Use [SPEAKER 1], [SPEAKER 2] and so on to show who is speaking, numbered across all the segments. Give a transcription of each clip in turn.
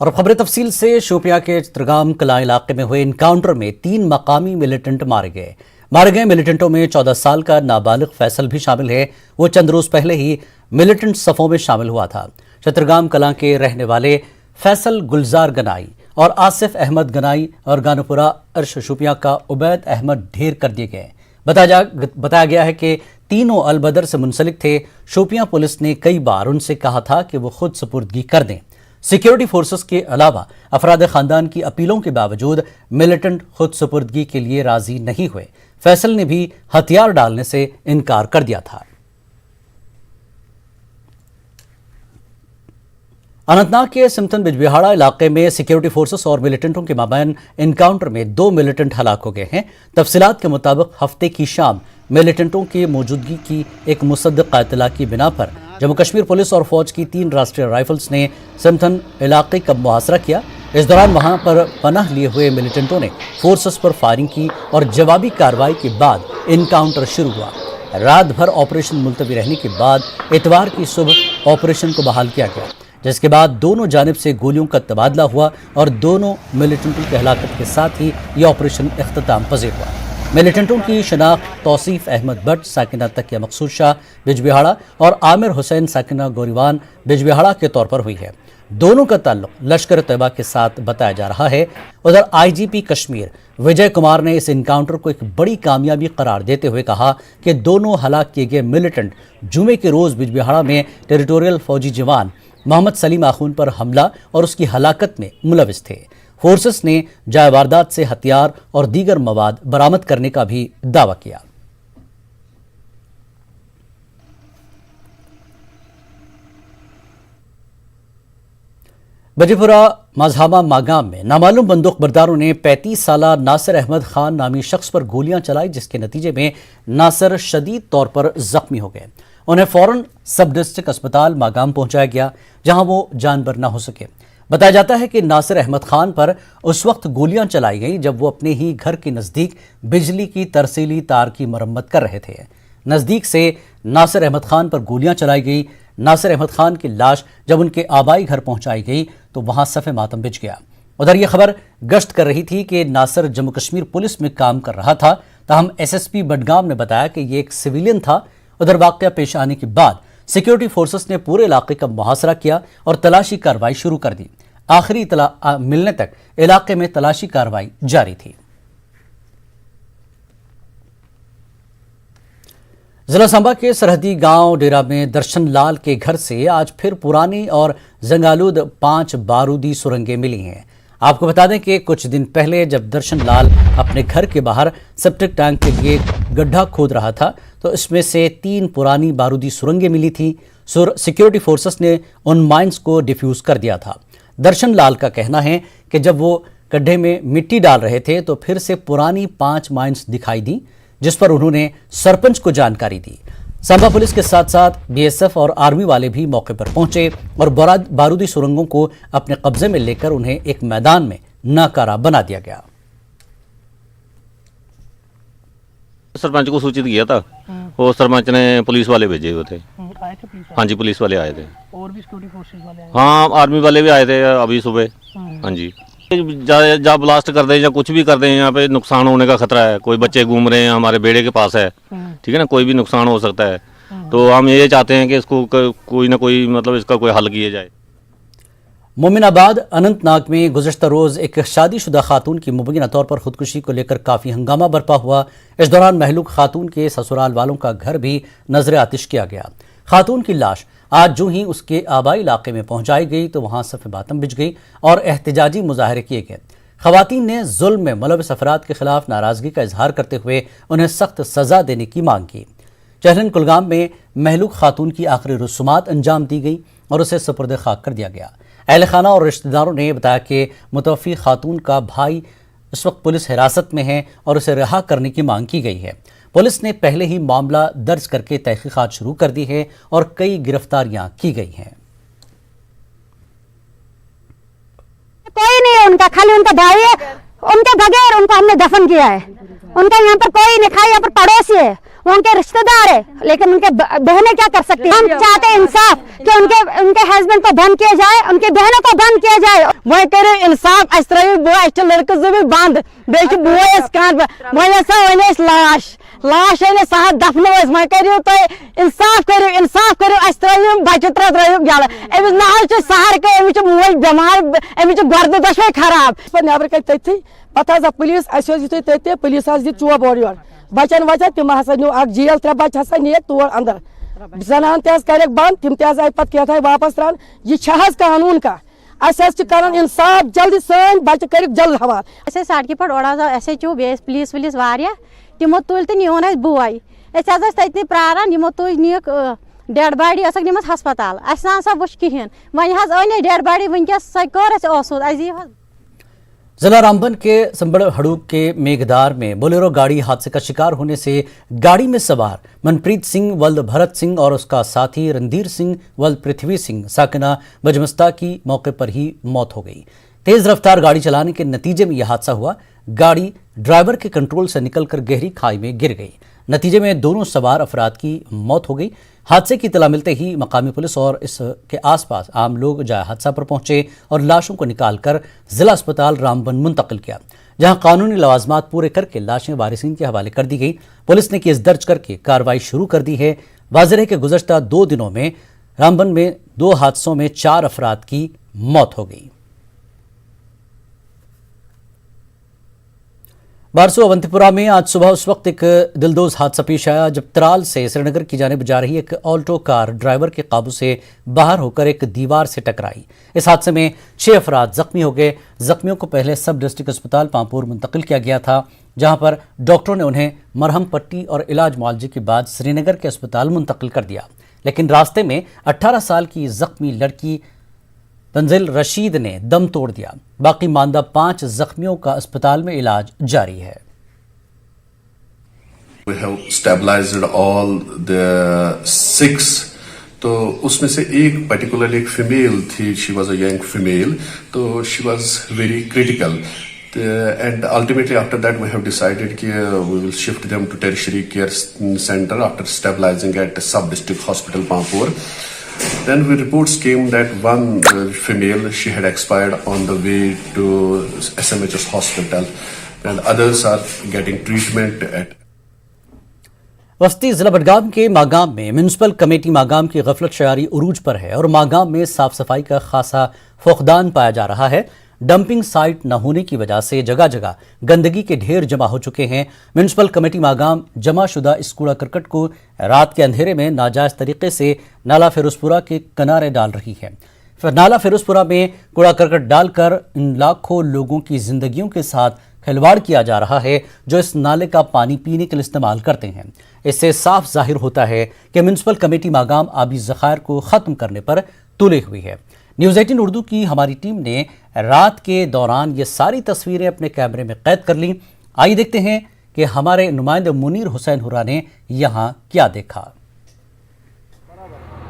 [SPEAKER 1] और खबर तफसील से शोपियां के चित्रगाम कलां इलाके में हुए इनकाउंटर में 3 मकामी मिलिटेंट मारे गए मिलिटेंटों में 14 साल का नाबालिग फैसल भी शामिल है। वो चंद रोज पहले ही मिलिटेंट सफों में शामिल हुआ था। चित्रगाम कलां के रहने वाले फैसल गुलजार गनाई और आसिफ अहमद गनाई और गानोपुरा अर्श शोपियां का उबैद अहमद ढेर कर दिए गए। बताया गया है कि तीनों अलबदर से मुंसलिक थे। शोपियां पुलिस ने कई बार उनसे कहा था कि वो खुद सुपुर्दगी कर दें। सिक्योरिटी फोर्सेस के अलावा अफराद खानदान की अपीलों के बावजूद मिलिटेंट खुद सुपुर्दगी के लिए राजी नहीं हुए। फैसल ने भी हथियार डालने से इनकार कर दिया था। अनंतनाग के सिमथन बिजबिहाड़ा इलाके में सिक्योरिटी फोर्सेस और मिलिटेंटों के माबैन इनकाउंटर में 2 मिलिटेंट हलाक हो गए हैं। तफसीलात के मुताबिक हफ्ते की शाम मिलिटेंटों की मौजूदगी की एक मुसद्दक़ इत्तला की बिना पर जम्मू कश्मीर पुलिस और फौज की 3 राष्ट्रीय राइफल्स ने सिमथन इलाके का मुहासरा किया। इस दौरान वहां पर पनाह लिए हुए मिलिटेंटों ने फोर्सेस पर फायरिंग की और जवाबी कार्रवाई के बाद इनकाउंटर शुरू हुआ। रात भर ऑपरेशन मुलतवी रहने के बाद इतवार की सुबह ऑपरेशन को बहाल किया गया, जिसके बाद दोनों जानिब से गोलियों का तबादला हुआ और दोनों मिलिटेंटों की हलाकत के साथ ही ये ऑपरेशन इख्तिताम पजीर हुआ। मिलिटेंटों की शनाख्त तौसीफ अहमद भट्ट साकिना तकिया मकसूद शाह बिजबिहाड़ा और आमिर हुसैन साकिना गोरीवान बिजबिहाड़ा के तौर पर हुई है। दोनों का ताल्लुक लश्कर तैयबा के साथ बताया जा रहा है। उधर आईजीपी कश्मीर विजय कुमार ने इस इनकाउंटर को एक बड़ी कामयाबी करार देते हुए कहा कि दोनों हलाक किए गए मिलिटेंट जुमे के रोज बिजबिहाड़ा में टेरिटोरियल फौजी जवान मोहम्मद सलीम आखून पर हमला और उसकी हलाकत में मुलविस थे। फोर्सेस ने जाए वारदात से हथियार और दीगर मवाद बरामद करने का भी दावा किया। बजीपुरा मजहामा मागाम में नामालूम बंदूक बरदारों ने 35 साला नासिर अहमद खान नामी शख्स पर गोलियां चलाई, जिसके नतीजे में नासिर शदीद तौर पर जख्मी हो गए। उन्हें फौरन सब डिस्ट्रिक्ट अस्पताल मागाम पहुंचाया गया, जहां वो जानबर न हो सके। बताया जाता है कि नासिर अहमद खान पर उस वक्त गोलियां चलाई गई जब वो अपने ही घर के नज़दीक बिजली की तरसीली तार की मरम्मत कर रहे थे। नज़दीक से नासिर अहमद खान पर गोलियां चलाई गई। नासिर अहमद खान की लाश जब उनके आबाई घर पहुंचाई गई तो वहां सफ़े मातम बिछ गया। उधर यह खबर गश्त कर रही थी कि नासिर जम्मू कश्मीर पुलिस में काम कर रहा था, ताहम एसएसपी बडगाम ने बताया कि ये एक सिविलियन था। उधर वाक़या पेश आने के बाद सिक्योरिटी फोर्सेस ने पूरे इलाके का मुहासरा किया और तलाशी कार्रवाई शुरू कर दी। आखिरी इत्तला मिलने तक इलाके में तलाशी कार्रवाई जारी थी। जिला सांबा के सरहदी गांव डेरा में दर्शन लाल के घर से आज फिर पुरानी और जंगालूद 5 बारूदी सुरंगें मिली हैं। आपको बता दें कि कुछ दिन पहले जब दर्शन लाल अपने घर के बाहर सेप्टिक टैंक के लिए गड्ढा खोद रहा था तो इसमें से 3 पुरानी बारूदी सुरंगें मिली थी। सिक्योरिटी फोर्सेस ने उन माइंस को डिफ्यूज कर दिया था। दर्शन लाल का कहना है कि जब वो गड्ढे में मिट्टी डाल रहे थे तो फिर से पुरानी 5 माइंस दिखाई दी, जिस पर उन्होंने सरपंच को जानकारी दी। सांबा पुलिस के साथ साथ बीएसएफ और आर्मी वाले भी मौके पर पहुंचे और बारूदी सुरंगों को अपने कब्जे में लेकर उन्हें एक मैदान में नाकारा बना दिया गया।
[SPEAKER 2] सरपंच को सूचित किया था, वो सरपंच ने पुलिस वाले भेजे हुए थे।
[SPEAKER 3] आए थे पुलिस वाले?
[SPEAKER 2] हाँ जी, पुलिस वाले आए थे।
[SPEAKER 3] और भी सिक्योरिटी फोर्सेस वाले आए?
[SPEAKER 2] हाँ, आर्मी वाले भी आए थे अभी सुबह। हाँ जी, जब ब्लास्ट कर दें या कुछ भी कर दें, यहाँ पे नुकसान होने का खतरा है। कोई बच्चे घूम रहे हैं, हमारे बेड़े के पास है, ठीक है ना, कोई भी नुकसान हो सकता है। तो हम ये चाहते हैं कि इसको कोई ना कोई मतलब इसका कोई हल किया जाए।
[SPEAKER 1] मोमिनाबाद अनंतनाग में गुज़श्ता रोज़ एक शादीशुदा खातून की मुबैना तौर पर खुदकुशी को लेकर काफ़ी हंगामा बरपा हुआ। इस दौरान महलूक खातून के ससुराल वालों का घर भी नजर आतिश किया गया। खातून की लाश आज जो ही उसके आबाई इलाके में पहुंचाई गई तो वहां सफ़े मातम बिछ गई और एहतजाजी मुजाहरे किए गए। खवातीन ने जुल्म में मुलविस अफराद के खिलाफ नाराजगी का इजहार करते हुए उन्हें सख्त सजा देने की मांग की। चहलन कुलगाम में महलूक खातून की आखिरी रसूमात अंजाम दी गई और उसे सुपुर्द खाक कर दिया गया। अहल खाना और रिश्तेदारों ने बताया कि मुतवफ़ी खातून का भाई इस वक्त पुलिस हिरासत में है और उसे रिहा करने की मांग की गई है। पुलिस ने पहले ही मामला दर्ज करके तहकीकात शुरू कर दी है और कई गिरफ्तारियां की गई हैं।
[SPEAKER 4] कोई नहीं है उनका, खाली उनका भाई है। उनके बगैर उनको हमने दफन किया है। उनका यहाँ पर कोई नहीं, खाली यहाँ पर पड़ोसी है। वो उनके रिश्तेदार है, लेकिन उनके बहनें क्या कर सकती हैं? हम चाहते हैं इंसाफ कि उनके हस्बैंड को बंद किया जाए, उनकी बहनों को बंद किया जाए। वो करे इंसाफ अस त्रो वो लड़के जब बंद बे बोस कान वो लाश सह दफनो वो करो तुम इंसाफ करो अस त्रो बच्चे त्रो गल अमिस ना सहर के अमिस मोज बेमार अमिस गर्द दशवे खराब
[SPEAKER 5] नबर कल तथी पे पुलिस यु तथे पुलिस दित चोब और योर बचन वचन तम हसा नो जेल 3 बच्चे हसा निक तोड़ अंदर जनान कर बंद तम आए पे क्या वापस त्रान यह कानून का कर इंसाफ जल्दी सन बच्चे कर जल्द हवाल
[SPEAKER 4] सड़क पे ओड़ा SHO पुलिस वुलिस वारिया तमो तुल तो निन बोय तथि प्रारान यमो तुज निक डेड बॉडी निमत हस्पताल असा वो कहें one on dead body वनकस sir
[SPEAKER 1] जिला रामबन के संबड़ हड़ूक के मेघदार में बोलेरो गाड़ी हादसे का शिकार होने से गाड़ी में सवार मनप्रीत सिंह वल्द भरत सिंह और उसका साथी रणधीर सिंह वल्द पृथ्वी सिंह साकिना बजमस्ता की मौके पर ही मौत हो गई। तेज रफ्तार गाड़ी चलाने के नतीजे में यह हादसा हुआ। गाड़ी ड्राइवर के कंट्रोल से निकलकर गहरी खाई में गिर गई। नतीजे में दोनों सवार अफराद की मौत हो गई। हादसे की इत्तला मिलते ही मकामी पुलिस और इसके आसपास आम लोग जाए हादसा पर पहुंचे और लाशों को निकालकर जिला अस्पताल रामबन मुंतकिल किया, जहां कानूनी लवाजमात पूरे करके लाशें वारिसीन के हवाले कर दी गई। पुलिस ने केस दर्ज करके कार्रवाई शुरू कर दी है। वाज़ेह है कि गुज़श्ता 2 दिनों में रामबन में 2 हादसों में 4 अफराद की मौत हो गई। बारसू अवंतीपुरा में आज सुबह उस वक्त एक दिलदोज हादसा पेश आया जब त्राल से श्रीनगर की जानिब जा रही एक ऑल्टो कार ड्राइवर के काबू से बाहर होकर एक दीवार से टकराई। इस हादसे में 6 अफराद जख्मी हो गए। जख्मियों को पहले सब डिस्ट्रिक्ट अस्पताल पामपुर मुंतकिल किया गया था, जहां पर डॉक्टरों ने उन्हें मरहम पट्टी और इलाज मुआवजे के बाद श्रीनगर के अस्पताल मुंतकिल कर दिया। लेकिन रास्ते में 18 साल की जख्मी लड़की तंजिल रशीद ने दम तोड़ दिया। बाकी मानदा 5 जख्मियों का अस्पताल में इलाज जारी है।
[SPEAKER 6] We have stabilized all the 6, तो उसमें से एक पर्टिकुलरली एक फीमेल थी, she was a young female, तो she was very critical and ultimately after that we have decided कि we will shift them to tertiary care center after stabilizing at sub district hospital Pampur. Then reports came that one female, she had expired on the way to SMHS hospital and others are getting treatment at
[SPEAKER 1] वस्ती जिला बडगाम के मागाम में municipal committee Magam की गफलत शयारी उरूज पर है और मागाम में साफ सफाई का खासा फुकदान पाया जा रहा है। डंपिंग साइट न होने की वजह से जगह जगह गंदगी के ढेर जमा हो चुके हैं। म्यूनसिपल कमेटी मागाम जमा शुदा इस कूड़ा करकट को रात के अंधेरे में नाजायज तरीके से नाला फिरोजपुरा के किनारे डाल रही है। नाला फिरोजपुरा में कूड़ा करकट डालकर इन लाखों लोगों की जिंदगियों के साथ खिलवाड़ किया जा रहा है जो इस नाले का पानी पीने के लिए इस्तेमाल करते हैं। इससे साफ जाहिर होता है कि म्यूनसिपल कमेटी मागाम आबी ज़खायर को ख़त्म करने पर तुले हुई है। न्यूज़ 18 उर्दू की हमारी टीम ने रात के दौरान ये सारी तस्वीरें अपने कैमरे में कैद कर लीं। आइए देखते हैं कि हमारे नुमाइंदे मुनीर हुसैन हुर्रा ने यहाँ क्या देखा।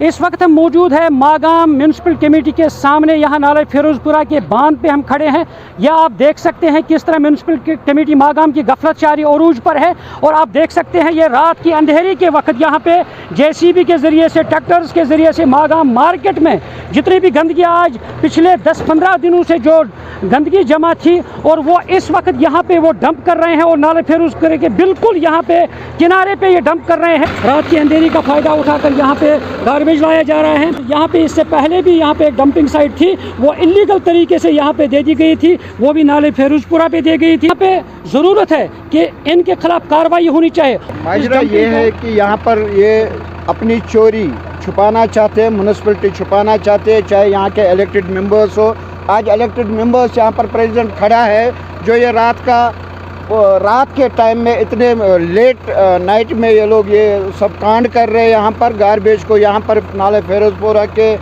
[SPEAKER 3] इस वक्त हम मौजूद है मागाम म्यूनसिपल कमेटी के सामने। यहाँ नाला फिरोजपुरा के बांध पे हम खड़े हैं। यह आप देख सकते हैं किस तरह म्यूनसिपल कमेटी मागाम की गफलत शारी अरूज पर है। और आप देख सकते हैं ये रात की अंधेरी के वक्त यहाँ पे JCB के ज़रिए से, ट्रैक्टर्स के ज़रिए से मागाम मार्केट में जितनी भी गंदगी आज पिछले 10-15 दिनों से जो गंदगी जमा थी और वो इस वक्त यहाँ पे वो डंप कर रहे हैं और नाला फिरोजपुरा के बिल्कुल यहाँ पे किनारे पे ये डंप कर रहे हैं। रात की अंधेरी का फ़ायदा उठाकर यहाँ पे गार्बेज लाया जा रहा है। यहाँ पे इससे पहले भी यहाँ पे एक डंपिंग साइट थी, वो इलीगल तरीके से यहाँ पे दे दी गई थी, वो भी नाले फिरोजपुरा पे दे गई थी। यहाँ पे ज़रूरत है कि इनके खिलाफ कार्रवाई होनी चाहिए।
[SPEAKER 7] माजरा ये है कि यहाँ पर ये अपनी चोरी छुपाना चाहते हैं, म्यूनसिपलिटी छुपाना चाहते हैं, चाहे यहाँ के इलेक्टेड मेंबर्स हो। आज इलेक्टेड मेंबर्स यहाँ पर प्रेसिडेंट खड़ा है जो ये रात के टाइम में इतने लेट नाइट में ये लोग ये सब कांड कर रहे हैं। यहाँ पर गार्बेज को यहाँ पर नाले फिरोजपुरा के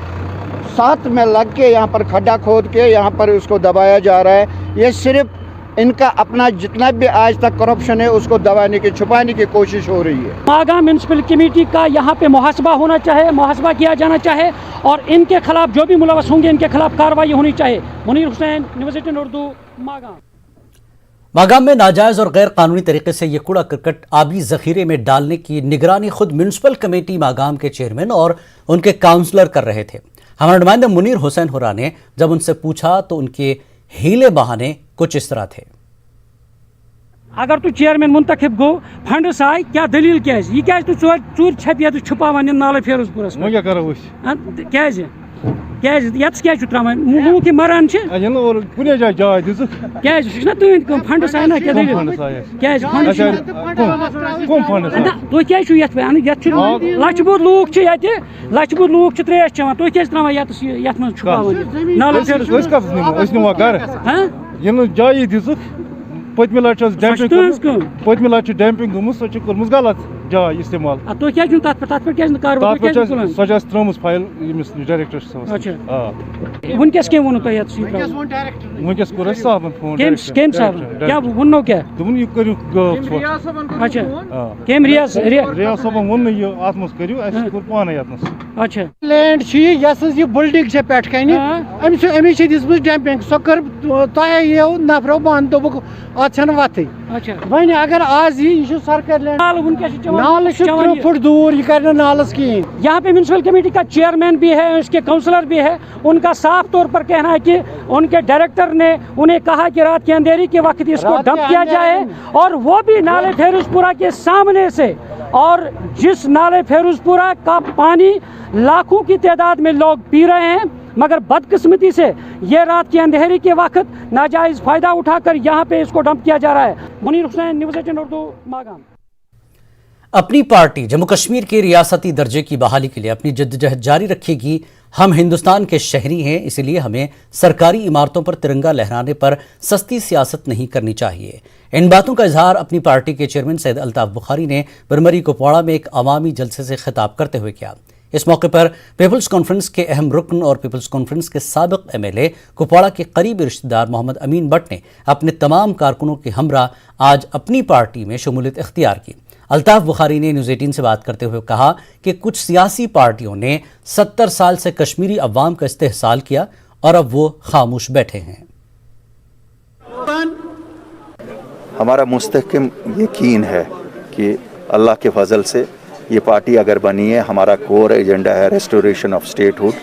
[SPEAKER 7] साथ में लग के यहाँ पर खड्डा खोद के यहाँ पर उसको दबाया जा रहा है। ये सिर्फ इनका अपना जितना भी आज तक करप्शन है उसको दबाने की, छुपाने की कोशिश हो रही है।
[SPEAKER 3] मागाम म्यूनसिपल कमेटी का यहाँ पे मुहासबा होना चाहिए, मुहासबा किया जाना चाहिए और इनके खिलाफ जो भी मुलवस होंगे इनके खिलाफ कार्रवाई होनी चाहिए। मुनीर हुसैन, न्यूज़ 18 उर्दू, मागाम।
[SPEAKER 1] मागाम में नाजायज और गैर कानूनी तरीके से ये कूड़ा करकट आबी जखीरे में डालने की निगरानी खुद म्यूनसिपल कमेटी मागाम के चेयरमैन और उनके काउंसलर कर रहे थे। हमारे नुमाइंदे मुनीर हुसैन हुरा ने जब उनसे पूछा तो उनके हीले बहाने कुछ इस तरह थे।
[SPEAKER 3] अगर तू चेयरमैन मुंतखब गो फंड्स आए क्या दलील क्या है? ये क्या तू चोर छप छुपावान नाले फिरोजपुरस
[SPEAKER 8] क्या करो क्या
[SPEAKER 3] क्या त्रावान लूक की मरान
[SPEAKER 8] कुने जाय जाय दिसुक
[SPEAKER 3] क्या तुंद फंड्स आए ना क्या दलील क्या
[SPEAKER 8] कौन फंड्स
[SPEAKER 3] ना तु क्या लच बुद लूक लच बुद लूक त्रेश चवान तु क्या त्रावान यत मन छुपावान नाले फिरोजपुरस
[SPEAKER 8] निमा गर जाय दिसुक पतमे लट पतमे लट डैम्पिंग गमुस सो कर्मुस गलत जाय इस्तेमाल
[SPEAKER 3] तो क्या तत पे क्या कार्रवाई
[SPEAKER 8] सजा त्रमुस फाइल यमिस डायरेक्टर साहब
[SPEAKER 3] अच्छा वनकस के वोनो तो
[SPEAKER 8] वनकस कोर साहब फोन
[SPEAKER 3] केम साहब क्या वोनो क्या
[SPEAKER 8] तुम यु करू
[SPEAKER 3] अच्छा केम रियाज
[SPEAKER 8] साहब वोन ये आत्मस करू अस कोर पाने यतनस
[SPEAKER 3] अच्छा
[SPEAKER 9] लैंड यस ये बिल्डिंग से पेट कन अमिस दिसम डैम्पिंग सो कर तह ये नफरो बंद दोक अन वत
[SPEAKER 3] अच्छा
[SPEAKER 9] वन अगर आज यह सरकार लैंड नाल 3 फुट दूर ये कर नालस कहीं।
[SPEAKER 3] यहाँ पे म्यूनसिपल कमेटी का चेयरमैन भी है, उसके काउंसलर भी है। उनका साफ तौर पर कहना है कि उनके डायरेक्टर ने उन्हें कहा कि रात के अंधेरी के वक्त इसको डंप किया जाए और वो भी नाले फेरुजपुरा के सामने से। और जिस नाले फेरुजपुरा का पानी लाखों की तादाद में लोग पी रहे हैं, मगर बदकिस्मती से ये रात की अंधेरी के वक्त नाजायज फायदा उठाकर यहाँ पे इसको डंप किया जा रहा है। मुनीर हुसैन, न्यूज़ 18 उर्दू, मागाम।
[SPEAKER 1] अपनी पार्टी जम्मू कश्मीर के रियासती दर्जे की बहाली के लिए अपनी जद्दोजहद जारी रखेगी। हम हिंदुस्तान के शहरी हैं, इसलिए हमें सरकारी इमारतों पर तिरंगा लहराने पर सस्ती सियासत नहीं करनी चाहिए। इन बातों का इजहार अपनी पार्टी के चेयरमैन सैयद अल्ताफ बुखारी ने बरमरी कुपवाड़ा में एक अवामी जलसे से खिताब करते हुए किया। इस मौके पर पीपल्स कॉन्फ्रेंस के अहम रुकन और पीपल्स कॉन्फ्रेंस के साबिक एमएलए कुपवाड़ा के करीबी रिश्तेदार मोहम्मद अमीन भट्ट ने अपने तमाम कारकुनों के हमरा आज अपनी पार्टी में शमूलियत इख्तियार की। अल्ताफ बुखारी ने न्यूज़ 18 से बात करते हुए कहा कि कुछ सियासी पार्टियों ने 70 साल से कश्मीरी अवाम का इस्तेहसाल किया और अब वो खामोश बैठे हैं।
[SPEAKER 10] हमारा मुस्तहकम यकीन है कि अल्लाह के फजल से ये पार्टी अगर बनी है, हमारा कोर एजेंडा है रेस्टोरेशन ऑफ स्टेटहुड।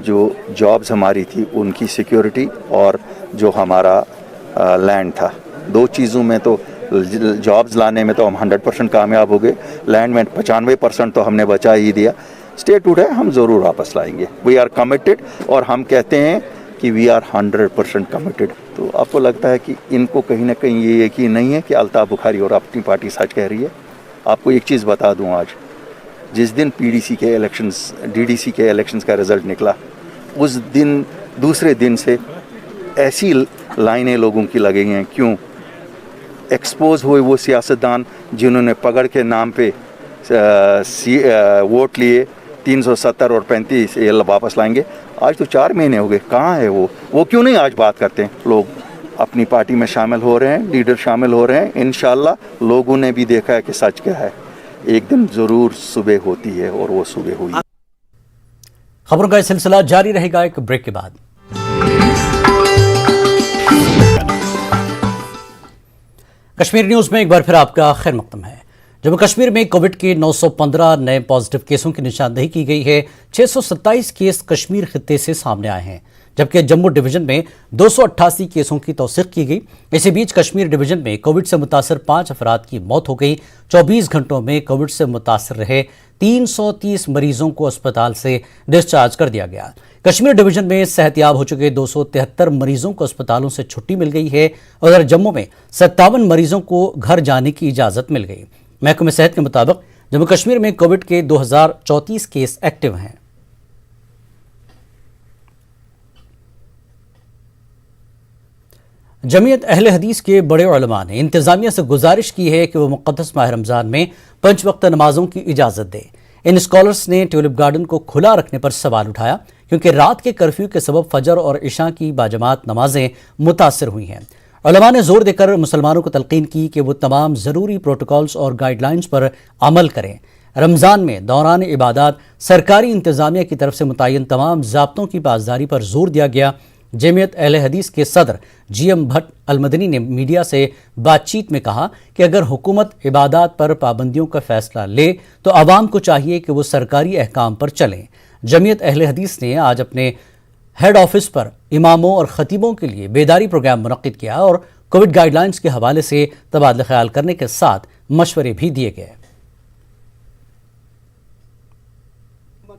[SPEAKER 10] जो जॉब्स हमारी थी उनकी सिक्योरिटी और जो हमारा लैंड था, दो चीज़ों में तो जॉब्स लाने में तो हम 100% कामयाब हो गए, लैंड में 95% तो हमने बचा ही दिया। स्टेटहुड है, हम ज़रूर वापस लाएंगे। वी आर कमिटेड और हम कहते हैं कि वी आर 100% कमिटेड। तो आपको लगता है कि इनको कहीं ना कहीं ये यकीन नहीं है कि अल्ताफ बुखारी और अपनी पार्टी सच कह रही है। आपको एक चीज़ बता दूं, आज जिस दिन पीडीसी के इलेक्शंस, डीडीसी के इलेक्शंस का रिज़ल्ट निकला, उस दिन दूसरे दिन से ऐसी लाइनें लोगों की लगी हैं। क्यों? एक्सपोज हुए वो सियासतदान जिन्होंने पकड़ के नाम पे वोट लिए, 370 और 35 ये वापस लाएंगे। आज तो 4 महीने हो गए, कहाँ है वो क्यों नहीं आज बात करते हैं? लोग अपनी पार्टी में शामिल हो रहे हैं, लीडर शामिल हो रहे हैं। इंशाल्लाह लोगों ने भी देखा है कि सच क्या है। एक दिन ज़रूर सुबह होती है और वो सुबह हुई।
[SPEAKER 1] खबरों का सिलसिला जारी रहेगा एक ब्रेक के बाद। कश्मीर न्यूज़ में एक बार फिर आपका खैर मकदम है। जम्मू कश्मीर में कोविड के 915 नए पॉजिटिव केसों की निशानदेही की गई है। 627 केस कश्मीर खित्ते से सामने आए हैं, जबकि जम्मू डिवीजन में 288 केसों की तौसीक की गई। इसी बीच कश्मीर डिवीजन में कोविड से मुतासर 5 अफराद की मौत हो गई। 24 घंटों में कोविड से मुतासर रहे 330 मरीजों को अस्पताल से डिस्चार्ज कर दिया गया। कश्मीर डिवीजन में सेहतयाब हो चुके 273 मरीजों को अस्पतालों से छुट्टी मिल गई है। उधर जम्मू में 57 मरीजों को घर जाने की इजाज़त मिल गई। महकमे सेहत के मुताबिक जम्मू कश्मीर में कोविड के 2034 केस एक्टिव हैं। जमीयत अहले हदीस के बड़े उलमा ने इंतजामिया से गुजारिश की है कि वो मुक़द्दस माह रमज़ान में 5 वक्त नमाजों की इजाज़त दे। इन स्कॉलर्स ने ट्यूलिप गार्डन को खुला रखने पर सवाल उठाया, क्योंकि रात के कर्फ्यू के सबब फजर और इशा की बाजमात नमाजें मुतासर हुई हैं। उलमा ने जोर देकर मुसलमानों को तलकीन की कि वो तमाम ज़रूरी प्रोटोकॉल्स और गाइडलाइंस पर अमल करें। रमज़ान में दौरान इबादत सरकारी इंतज़ामिया की तरफ से मुतय्यन तमाम ज़ाब्तों की पासदारी पर जोर दिया गया। जमीयत अहले हदीस के सदर GM भट्ट अलमदनी ने मीडिया से बातचीत में कहा कि अगर हुकूमत इबादत पर पाबंदियों का फैसला ले तो आवाम को चाहिए कि वो सरकारी अहकाम पर चलें। जमीयत अहले हदीस ने आज अपने हेड ऑफिस पर इमामों और खतीबों के लिए बेदारी प्रोग्राम मुनक्किद किया और कोविड गाइडलाइंस के हवाले से तबादला ख्याल करने के साथ मशवरे भी दिए गए।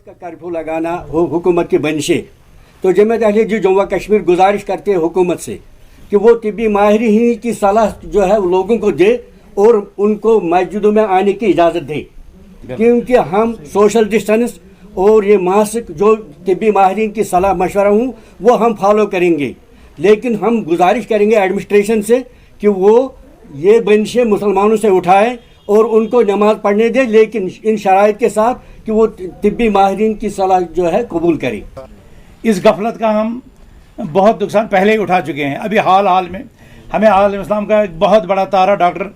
[SPEAKER 11] का कर्फ्यू लगाना हुकूमत की बंदिशें, तो जमीयत अहले हदीस जम्मू कश्मीर गुजारिश करते हैं हुकूमत से कि वो तिब्बी माहिरीन की सलाह जो है लोगों को दे और उनको मस्जिदों में आने की इजाज़त दे, क्योंकि हम सोशल डिस्टेंस और ये मास्क जो तिब्बी माहिरीन की सलाह मशवरा हूँ वो हम फॉलो करेंगे। लेकिन हम गुजारिश करेंगे एडमिनिस्ट्रेशन से कि वो ये बंदिशें मुसलमानों से उठाए और उनको नमाज पढ़ने दे, लेकिन इन शराइत के साथ कि वो तिब्बी माहिरीन की सलाह जो है कबूल करें।
[SPEAKER 12] इस गफलत का हम बहुत नुकसान पहले ही उठा चुके हैं। अभी हाल में हमें आलम इस्लाम का एक बहुत बड़ा तारा डॉक्टर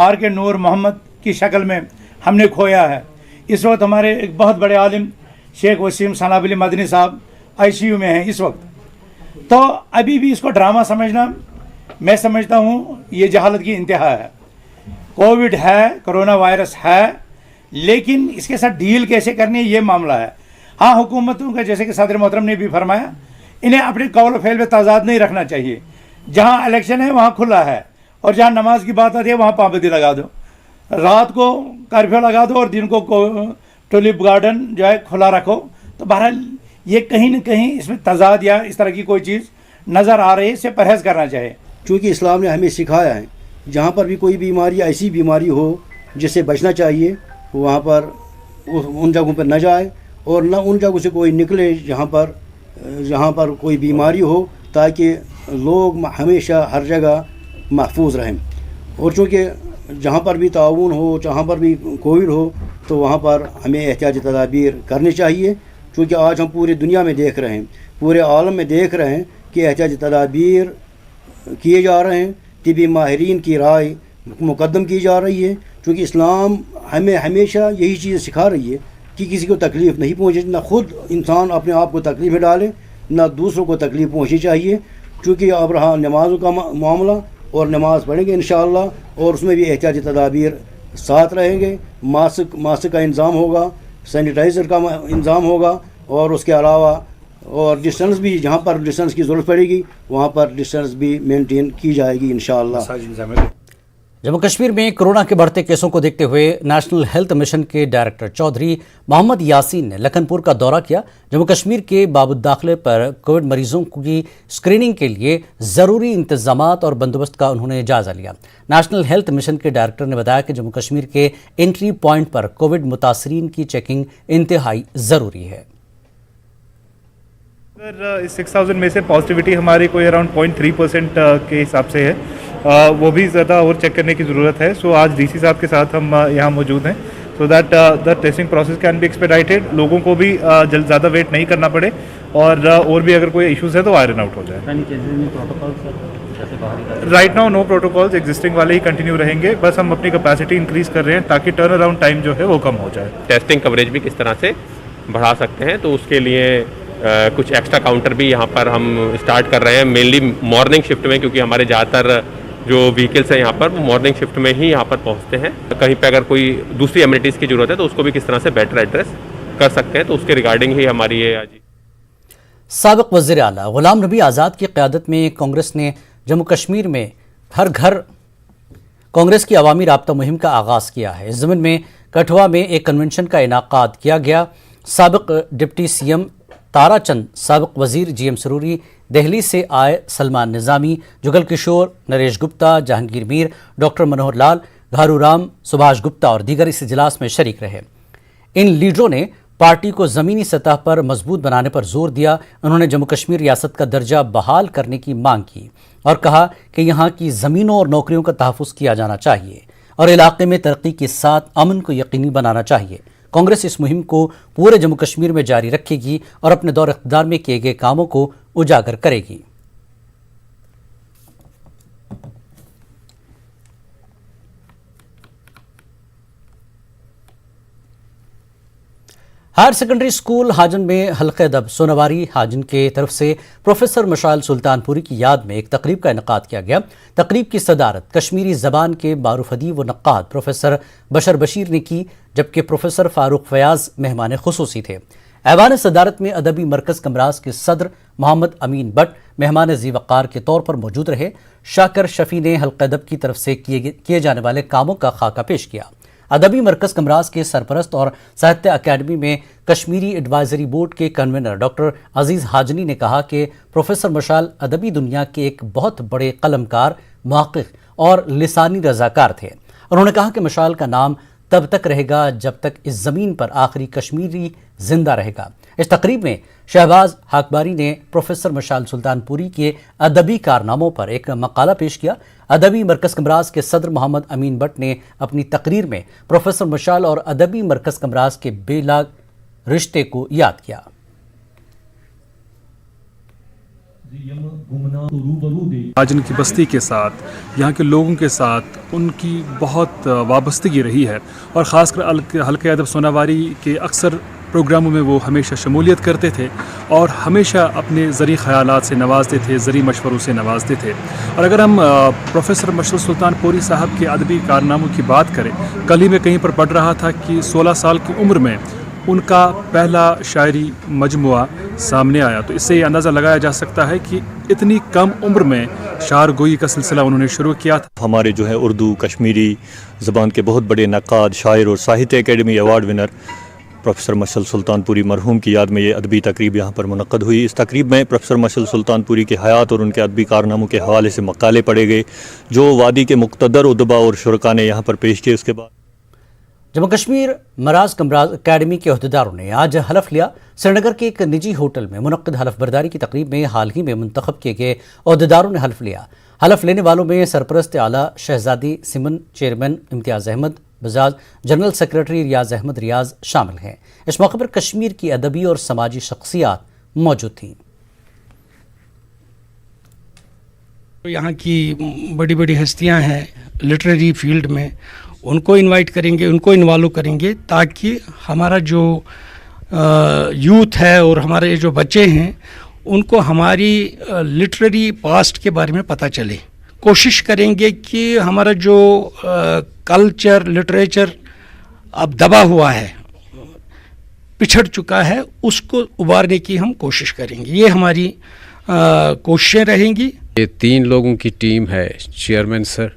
[SPEAKER 12] R.K. नूर मोहम्मद की शक्ल में हमने खोया है। इस वक्त हमारे एक बहुत बड़े आलिम शेख वसीम सनाबली मदनी साहब ICU में हैं इस वक्त। तो अभी भी इसको ड्रामा समझना, मैं समझता हूँ ये जहालत की इंतहा है। कोविड है, कोरोना वायरस है, लेकिन इसके साथ डील कैसे करनी है ये मामला है। हाँ, हुकूमतों का जैसे कि सदर मोहतरम ने भी फरमाया, इन्हें अपने कौल फेल में तजाद नहीं रखना चाहिए। जहाँ इलेक्शन है वहाँ खुला है और जहाँ नमाज की बात आती है वहाँ पाबंदी लगा दो। रात को कर्फ्यू लगा दो और दिन को टुलिप गार्डन जो है खुला रखो। तो बहरहाल ये कहीं ना कहीं इसमें तजाद या इस तरह की कोई चीज़ नज़र आ रही है, इससे परहेज़ करना चाहिए।
[SPEAKER 11] चूँकि इस्लाम ने हमें सिखाया है जहाँ पर भी कोई बीमारी ऐसी बीमारी हो जिससे बचना चाहिए वहाँ पर उन जगहों पर न जाए और न उन जगहों से कोई निकले जहाँ पर कोई बीमारी हो, ताकि लोग हमेशा हर जगह महफूज रहें। और चूँकि जहाँ पर भी ताउन हो, जहाँ पर भी कोविड हो, तो वहाँ पर हमें एहतियाती तदाबीर करनी चाहिए। क्योंकि आज हम पूरी दुनिया में देख रहे हैं, पूरे आलम में देख रहे हैं कि एहतियाती तदाबीर किए जा रहे हैं, तिब्बी माहिरीन की राय मुकद्दम की जा रही है। क्योंकि इस्लाम हमें हमेशा यही चीज़ सिखा रही है कि किसी को तकलीफ़ नहीं पहुँचे, ना खुद इंसान अपने आप को तकलीफ़ में डाले, ना दूसरों को तकलीफ़ पहुँचनी चाहिए। क्योंकि अब रहा नमाज़ों का मामला, और नमाज़ पढ़ेंगे इंशाअल्लाह, और उसमें भी एहतियाती तदाबीर साथ रहेंगे। मास्क का इंतज़ाम होगा, सैनिटाइज़र का इंतज़ाम होगा, और उसके अलावा और डिस्टेंस भी, जहाँ पर डिस्टेंस की ज़रूरत पड़ेगी वहाँ पर डिस्टेंस भी मेंटेन की जाएगी इंशाअल्लाह।
[SPEAKER 1] जम्मू कश्मीर में कोरोना के बढ़ते केसों को देखते हुए नेशनल हेल्थ मिशन के डायरेक्टर चौधरी मोहम्मद यासीन ने लखनपुर का दौरा किया। जम्मू कश्मीर के बाबुद्दाखले पर कोविड मरीजों की स्क्रीनिंग के लिए ज़रूरी इंतजामात और बंदोबस्त का उन्होंने जायजा लिया। नेशनल हेल्थ मिशन के डायरेक्टर ने बताया कि जम्मू कश्मीर के एंट्री पॉइंट पर कोविड मुतासरीन की चेकिंग इंतहाई ज़रूरी है।
[SPEAKER 13] सर, इस 6000 में से पॉजिटिविटी हमारी कोई अराउंड 0.3% के हिसाब से है, वो भी ज़्यादा और चेक करने की ज़रूरत है। सो आज DC साहब के साथ हम यहाँ मौजूद हैं, so that the testing process can be expedited, लोगों को भी ज़्यादा वेट नहीं करना पड़े, और भी अगर कोई इश्यूज़ है तो आयरन आउट हो जाए। Right now no protocols, existing वाले ही कंटिन्यू रहेंगे, बस हम अपनी कैपेसिटी इंक्रीज़ कर रहे हैं ताकि टर्न अराउंड टाइम जो है वो कम हो जाए।
[SPEAKER 14] टेस्टिंग कवरेज भी किस तरह से बढ़ा सकते हैं, तो उसके लिए कुछ एक्स्ट्रा काउंटर भी यहाँ पर हम स्टार्ट कर रहे हैं, मेनली मॉर्निंग शिफ्ट में, क्योंकि हमारे ज़्यादातर जो व्हीकल्स हैं यहाँ पर वो मॉर्निंग शिफ्ट में ही यहाँ पर पहुँचते हैं। कहीं पे अगर कोई दूसरी एमिनिटीज़ की ज़रूरत है तो उसको भी किस तरह से बेटर एड्रेस कर सकते हैं, तो उसके रिगार्डिंग ही हमारी ये आज।
[SPEAKER 1] साबिक वज़ीर आला गुलाम नबी आज़ाद की क़यादत में कांग्रेस ने जम्मू कश्मीर में हर घर कांग्रेस की अवामी राब्ता मुहिम का आगाज़ किया है। इस ज़मीन में कठुआ में एक कन्वेंशन का इनाकाद किया गया। साबिक डिप्टी CM ताराचंद, साबिक वज़ीर GM सरूरी, दिल्ली से आए सलमान निज़ामी, जुगल किशोर, नरेश गुप्ता, जहांगीर मीर, डॉक्टर मनोहर लाल, घारू राम, सुभाष गुप्ता और दीगर इस इजलास में शरीक रहे। इन लीडरों ने पार्टी को ज़मीनी सतह पर मजबूत बनाने पर जोर दिया। उन्होंने जम्मू कश्मीर रियासत का दर्जा बहाल करने की मांग की और कहा कि यहाँ की ज़मीनों और नौकरियों का तहफ़्फ़ुज़ किया जाना चाहिए और इलाके में तरक्की के साथ अमन को यकीनी बनाना चाहिए। कांग्रेस इस मुहिम को पूरे जम्मू कश्मीर में जारी रखेगी और अपने दौर इख्तियार में किए गए कामों को उजागर करेगी। हायर सेकेंडरी स्कूल हाजन में हल्क़े अदब सोनावारी हाजन के तरफ से प्रोफेसर मशाल सुल्तानपुरी की याद में एक तकरीब का इनेकाद किया गया। तकरीब की सदारत कश्मीरी ज़बान के मारूफ अदीब व नक्काद प्रोफेसर बशर बशीर ने की, जबकि प्रोफेसर फारूक फयाज मेहमान खुसूसी थे। ऐवान सदारत में अदबी मरकज़ कमराज के सदर मोहम्मद अमीन बट मेहमान ज़ी वक़ार के तौर पर मौजूद रहे। शाकर शफ़ी ने हल्क़े अदब की तरफ से किए जाने वाले कामों का खाका पेश किया। अदबी मरकज़ कमराज के सरपरस्त और साहित्य अकेडमी में कश्मीरी एडवाइजरी बोर्ड के कन्वीनर डॉक्टर अजीज़ हाजनी ने कहा कि प्रोफेसर मशाल अदबी दुनिया के एक बहुत बड़े कलमकार, मुहक़्क़िक़ और लिसानी रज़ाकार थे। उन्होंने कहा कि मशाल का नाम तब तक रहेगा जब तक इस ज़मीन पर आखिरी कश्मीरी जिंदा रहेगा। इस तकरीब में शहबाज हाकबारी ने प्रोफेसर मशाल सुल्तानपुरी के अदबी कारनामों पर एक मकाला पेश किया। अदबी मरकज़ कमराज के सदर मोहम्मद अमीन बट ने अपनी तकरीर में प्रोफेसर मशाल और अदबी मरकज़ कमराज के बेलाग रिश्ते को याद किया।
[SPEAKER 15] हाजन की बस्ती के साथ, यहाँ के लोगों के साथ उनकी बहुत वाबस्तगी रही है और ख़ासकर हल्के अदब सोनावारी के अक्सर प्रोग्रामों में वो हमेशा शमूलियत करते थे और हमेशा अपने ज़री ख़यालात से नवाजते थे, ज़री मशवरों से नवाजते थे। और अगर हम प्रोफेसर मशाल सुल्तानपुरी साहब के अदबी कारनामों की बात करें, कल ही मैं कहीं पर पढ़ रहा था कि 16 साल की उम्र में उनका पहला शायरी मजमुआ सामने आया, तो इससे ये अंदाज़ा लगाया जा सकता है कि इतनी कम उम्र में शायर गोई का सिलसिला उन्होंने शुरू किया था।
[SPEAKER 16] हमारे जो है उर्दू कश्मीरी ज़बान के बहुत बड़े नक्काद, शायर और साहित्य अकेडमी अवार्ड विनर प्रोफेसर मशाल सुल्तानपुरी मरहूम की याद में ये अदबी तकरीब यहाँ पर मुनक़्क़द हुई। इस तकरीब में प्रोफेसर मशाल सुल्तानपुरी की हयात और उनके अदबी कारनामों के हवाले से मकाले पढ़े गए जो वादी के मुक़्तदर उदबा और शुरका ने यहाँ पर पेश किए। उसके बाद
[SPEAKER 1] जम्मू कश्मीर मराज कमराज अकेडमी के अहदेदारों ने आज हलफ लिया। श्रीनगर के एक निजी होटल में मुनक़्क़िद हलफ बर्दारी की तकरीब में हाल ही में मुंतखब किए गए अहदेदारों ने हलफ लिया। हलफ लेने वालों में सरपरस्त आला शहजादी सिमन, चेयरमैन इम्तियाज़ अहमद बजाज, जनरल सेक्रेटरी रियाज अहमद रियाज शामिल हैं। इस मौके पर कश्मीर की अदबी और समाजी शख्सियात मौजूद थीं।
[SPEAKER 9] यहाँ की बड़ी बड़ी हस्तियाँ हैं लिटरेरी फील्ड में, उनको इनवाइट करेंगे, उनको इन्वॉल्व करेंगे ताकि हमारा जो यूथ है और हमारे जो बच्चे हैं उनको हमारी लिटरेरी पास्ट के बारे में पता चले। कोशिश करेंगे कि हमारा जो कल्चर, लिटरेचर अब दबा हुआ है, पिछड़ चुका है, उसको उबारने की हम कोशिश करेंगे। ये हमारी कोशिशें रहेंगी।
[SPEAKER 17] ये 3 लोगों की टीम है, चेयरमैन सर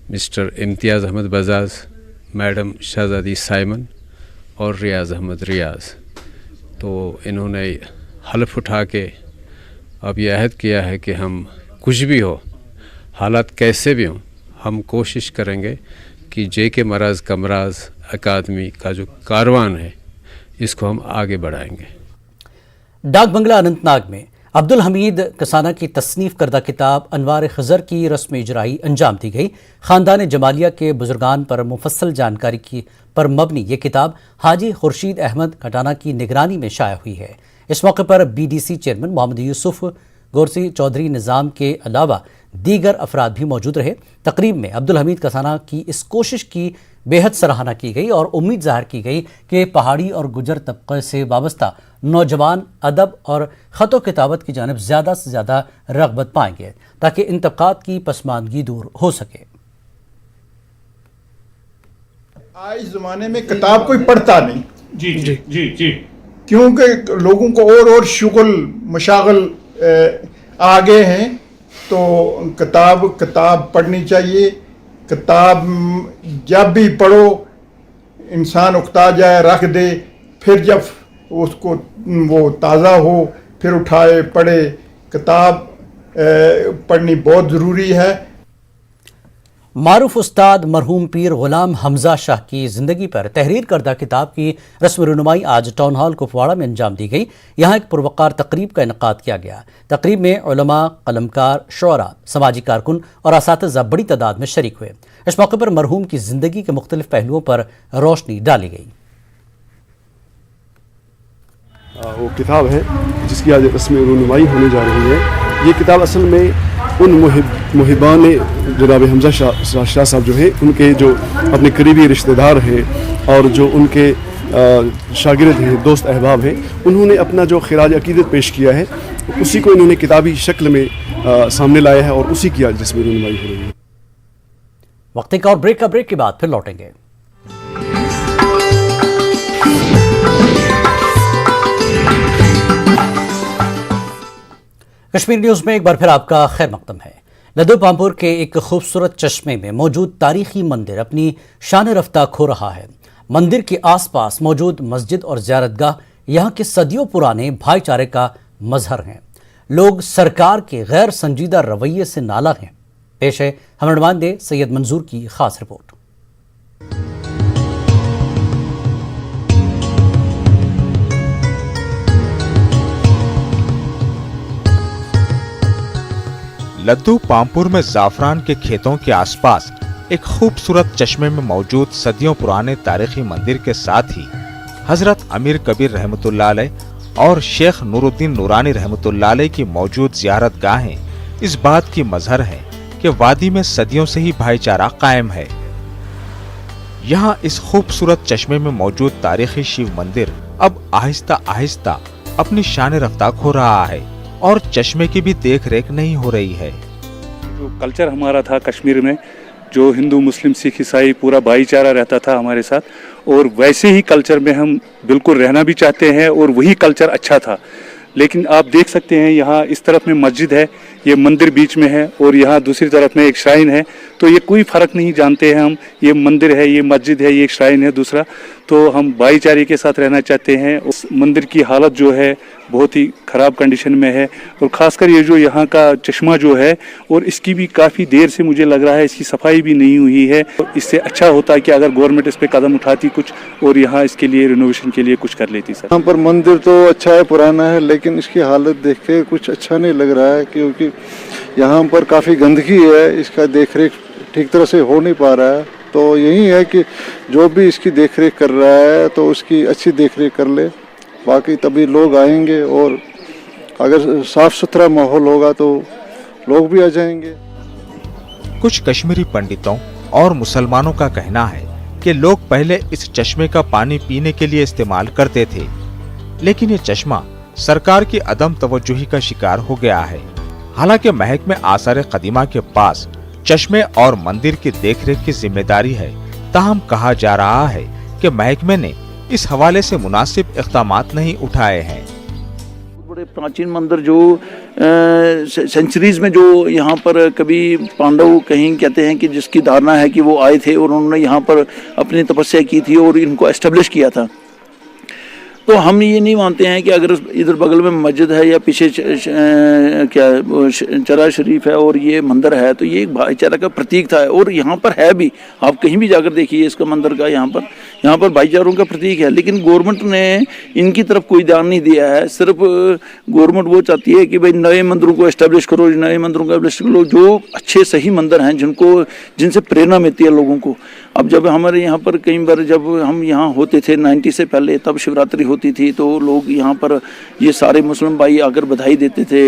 [SPEAKER 17] मिस्टर इम्तियाज़ अहमद बजाज, मैडम शहजादी साइमन और रियाज अहमद रियाज। तो इन्होंने हलफ उठा के अब यह अहद किया है कि हम कुछ भी हो, हालात कैसे भी हों, हम कोशिश करेंगे कि JK मराज कमराज अकादमी का जो कारवान है इसको हम आगे बढ़ाएंगे।
[SPEAKER 1] डाक बंगला अनंतनाग में अब्दुल हमीद कसाना की तसनीफ करदा किताब अनवार खज़र की रस्म इजराई अंजाम दी गई। ख़ानदान जमालिया के बुजुर्गान पर मुफस्सल जानकारी पर मबनी ये किताब हाजी खुर्शीद अहमद खटाना की निगरानी में शाया हुई है। इस मौके पर BDC चेयरमैन मोहम्मद यूसुफ गोरसी चौधरी निज़ाम के अलावा दीगर अफराद भी मौजूद रहे। तकरीब में अब्दुल हमीद कसाना की इस कोशिश की बेहद सराहना की गई और उम्मीद ज़ाहिर की गई कि पहाड़ी और गुजर तबक़े से वाबस्ता नौजवान अदब और ख़त किताबत की जानिब ज़्यादा से ज़्यादा रग़बत पाएंगे ताकि इन तबक़ात की पसमानदगी दूर हो सके।
[SPEAKER 7] आज ज़माने में किताब कोई पढ़ता नहीं।
[SPEAKER 8] जी जी जी जी,
[SPEAKER 7] क्योंकि लोगों को और शुगल मशागल आ गए हैं, तो किताब पढ़नी चाहिए। किताब जब भी पढ़ो इंसान उकता जाए, रख दे, फिर जब उसको वो ताज़ा हो फिर उठाए पढ़े। किताब पढ़नी बहुत ज़रूरी है।
[SPEAKER 1] मारूफ उस्ताद मरहूम पीर गुलाम हमजा शाह की ज़िंदगी पर तहरीर करदा किताब की रस्म रुनुमाई आज टाउन हॉल कुपवाड़ा में अंजाम दी गई। यहाँ एक पुरवकार तकरीब का इनकाद किया गया। तकरीब में उलमा, कलमकार, शुअरा, समाजी कारकुन और असातिज़ा बड़ी तादाद में शरीक हुए। इस मौके पर मरहूम की ज़िंदगी के मुख्तलिफ पहलुओं पर रोशनी डाली गई।
[SPEAKER 18] वो किताब है जिसकी आज रस्म रुनुमाई होने जा रही है। ये किताब असल में उन मुहिबान जनाब हमजा शाह साहब जो है, उनके जो अपने करीबी रिश्तेदार हैं और जो उनके शागिर्द हैं, दोस्त अहबाब हैं, उन्होंने अपना जो खिराज अकीदत पेश किया है उसी को इन्होंने किताबी शक्ल में सामने लाया है और उसी की आज रस्मी रुनमाई हो रही है।
[SPEAKER 1] वक्त एक और ब्रेक के बाद फिर लौटेंगे। कश्मीर न्यूज़ में एक बार फिर आपका खैर मकदम है। लद्दू पामपुर के एक खूबसूरत चश्मे में मौजूद तारीखी मंदिर अपनी शान रफ्ता खो रहा है। मंदिर के आसपास मौजूद मस्जिद और ज़ियारतगाह यहाँ के सदियों पुराने भाईचारे का मजहर हैं। लोग सरकार के गैर संजीदा रवैये से नाला हैं। पेश है हमारे नुमाइंदे सैयद मंजूर की खास रिपोर्ट।
[SPEAKER 19] लद्दू पामपुर में जाफरान के खेतों के आसपास एक खूबसूरत चश्मे में मौजूद सदियों पुराने तारीखी मंदिर के साथ ही हजरत अमीर कबीर रहमतुल्लाह अलैह और शेख नूरुद्दीन नूरानी रहमतुल्लाह अलैह की मौजूद ज़ियारत गाहें इस बात की मजहर है कि वादी में सदियों से ही भाईचारा कायम है। यहाँ इस खूबसूरत चश्मे में मौजूद तारीखी शिव मंदिर अब आहिस्ता आहिस्ता अपनी शान रफ्ता खो रहा है और चश्मे की भी देख रेख नहीं हो रही है।
[SPEAKER 20] जो कल्चर हमारा था कश्मीर में, जो हिंदू मुस्लिम सिख ईसाई पूरा भाईचारा रहता था हमारे साथ, और वैसे ही कल्चर में हम बिल्कुल रहना भी चाहते हैं और वही कल्चर अच्छा था। लेकिन आप देख सकते हैं यहाँ इस तरफ में मस्जिद है, ये मंदिर बीच में है और यहाँ दूसरी तरफ में एक श्राइन है, तो ये कोई फ़र्क नहीं जानते हैं हम, ये मंदिर है, ये मस्जिद है, ये एक श्राइन है दूसरा, तो हम भाईचारे के साथ रहना चाहते हैं। उस मंदिर की हालत जो है बहुत ही ख़राब कंडीशन में है और ख़ासकर ये जो यहाँ का चश्मा जो है, और इसकी भी काफ़ी देर से मुझे लग रहा है इसकी सफाई भी नहीं हुई है। इससे अच्छा होता कि अगर गवर्नमेंट इस पर कदम उठाती कुछ और यहाँ इसके लिए रिनोवेशन के लिए कुछ कर लेती। सर
[SPEAKER 8] यहाँ पर मंदिर तो अच्छा है, पुराना है, लेकिन इसकी हालत देख के कुछ अच्छा नहीं लग रहा है क्योंकि यहाँ पर काफ़ी गंदगी है, इसका देख रेख ठीक तरह से हो नहीं पा रहा है। तो यही है कि जो भी इसकी देख रेख कर रहा है तो उसकी अच्छी देख रेख कर ले, बाकी तभी लोग आएंगे और अगर साफ सुथरा माहौल होगा तो लोग भी आ जाएंगे।
[SPEAKER 19] कुछ कश्मीरी पंडितों और मुसलमानों का कहना है कि लोग पहले इस चश्मे का पानी पीने के लिए इस्तेमाल करते थे, लेकिन ये चश्मा सरकार की अदम तवज्जुही का शिकार हो गया है। हालांकि महकमे आसार कदीमा के पास चश्मे और मंदिर की देखरेख की जिम्मेदारी है, ताहम कहा जा रहा है कि महकमे ने इस हवाले से मुनासिब इक़दामात नहीं उठाए हैं।
[SPEAKER 21] बड़े प्राचीन मंदिर जो सेंचुरीज में जो यहाँ पर कभी पांडव कहीं कहते हैं कि जिसकी धारणा है कि वो आए थे और उन्होंने यहाँ पर अपनी तपस्या की थी और इनको एस्टेब्लिश किया था, तो हम ये नहीं मानते हैं कि अगर इधर बगल में मस्जिद है या पीछे चरा शरीफ है और ये मंदिर है तो ये एक भाईचारा का प्रतीक था, और यहाँ पर है भी। आप कहीं भी जाकर देखिए इसका मंदिर का, यहाँ पर भाईचारों का प्रतीक है। लेकिन गवर्नमेंट ने इनकी तरफ कोई ध्यान नहीं दिया है। सिर्फ गवर्नमेंट वो चाहती है कि भाई नए मंदिरों को एस्टेब्लिश करो, नए मंदिरों को एस्टेब्लिश करो जो अच्छे सही मंदिर हैं जिनसे प्रेरणा मिलती है लोगों को। अब जब हमारे यहाँ पर कई बार जब हम यहाँ होते थे 90 से पहले, तब शिवरात्रि होती थी तो लोग यहाँ पर ये सारे मुस्लिम भाई आकर बधाई देते थे,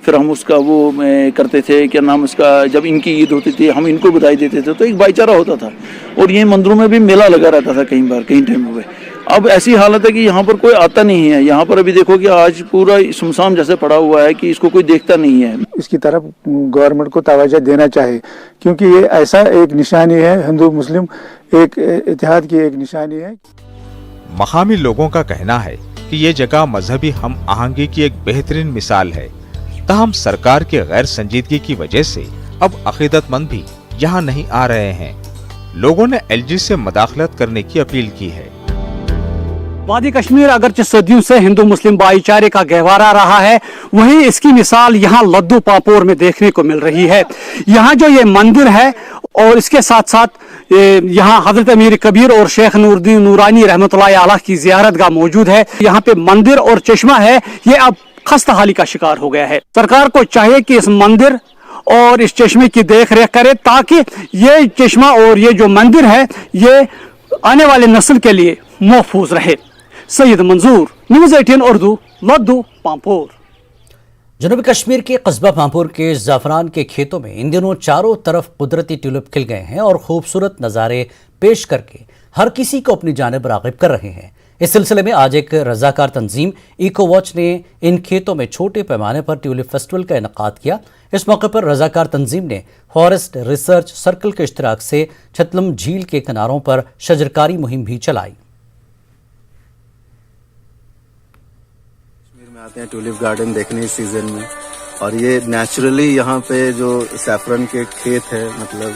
[SPEAKER 21] फिर हम उसका वो करते थे, क्या नाम उसका, जब इनकी ईद होती थी हम इनको बधाई देते थे, तो एक भाईचारा होता था। और ये मंदिरों में भी मेला लगा रहता था कई टाइम में। अब ऐसी हालत है कि यहाँ पर कोई आता नहीं है। यहाँ पर अभी देखो कि आज पूरा सुनसान जैसे पड़ा हुआ है कि इसको कोई देखता नहीं है।
[SPEAKER 22] इसकी तरफ गवर्नमेंट को तवज्जो देना चाहिए क्योंकि ये ऐसा एक निशानी है, हिंदू मुस्लिम एक इत्तेहाद की एक निशानी है।
[SPEAKER 19] मकामी लोगों का कहना है कि ये जगह मजहबी हम आहंगी की एक बेहतरीन मिसाल है, ताहम सरकार की गैर संजीदगी की वजह से अब अकीदतमंद भी यहाँ नहीं आ रहे हैं। लोगों ने एलजी से मदाखलत करने की अपील की है।
[SPEAKER 3] वादी कश्मीर अगरचे सदियों से हिंदू मुस्लिम भाईचारे का गहवारा रहा है, वहीं इसकी मिसाल यहाँ लद्दू पामपुर में देखने को मिल रही है। यहाँ जो ये मंदिर है और इसके साथ साथ यहाँ हजरत अमीर कबीर और शेख नूरुद्दीन नूरानी रहमतुल्लाह अलैह की ज़ियारतगाह मौजूद है। यहाँ पे मंदिर और चश्मा है, ये अब खस्ताहाली का शिकार हो गया है। सरकार को चाहिए कि इस मंदिर और इस चश्मे की देख रेख करे ताकि ये चश्मा और ये जो मंदिर है ये आने वाले नस्ल के लिए महफूज रहे। सैयद मंजूर, न्यूज़ 18 उर्दू, लद्दू पामपुर।
[SPEAKER 1] जनूबी कश्मीर के कस्बा पामपुर के ज़ाफ़रान के खेतों में इन दिनों चारों तरफ कुदरती ट्यूलिप खिल गए हैं और खूबसूरत नज़ारे पेश करके हर किसी को अपनी जानिब राग़िब कर रहे हैं। इस सिलसिले में आज एक रजाकार तंजीम इको वॉच ने इन खेतों में छोटे पैमाने पर ट्यूलिप फेस्टिवल का इनेकाद किया। इस मौके पर रजाकार तंजीम ने फॉरेस्ट रिसर्च सर्कल के इश्तिराक से छतलम झील के किनारों पर शजरकारी मुहिम भी चलाई।
[SPEAKER 2] कश्मीर में आते हैं ट्यूलिप गार्डन देखने इस सीजन में, और ये नेचुरली यहाँ पे जो सैफरन के खेत है, मतलब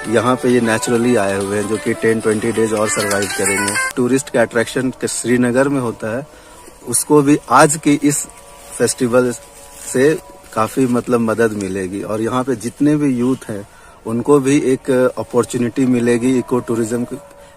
[SPEAKER 2] यहाँ पे ये नेचुरली आए हुए हैं जो कि 10-20 डेज और सरवाइव करेंगे। टूरिस्ट का अट्रैक्शन श्रीनगर में होता है, उसको भी आज की इस फेस्टिवल से काफ़ी मतलब मदद मिलेगी, और यहाँ पे जितने भी यूथ हैं उनको भी एक अपॉर्चुनिटी मिलेगी इको टूरिज्म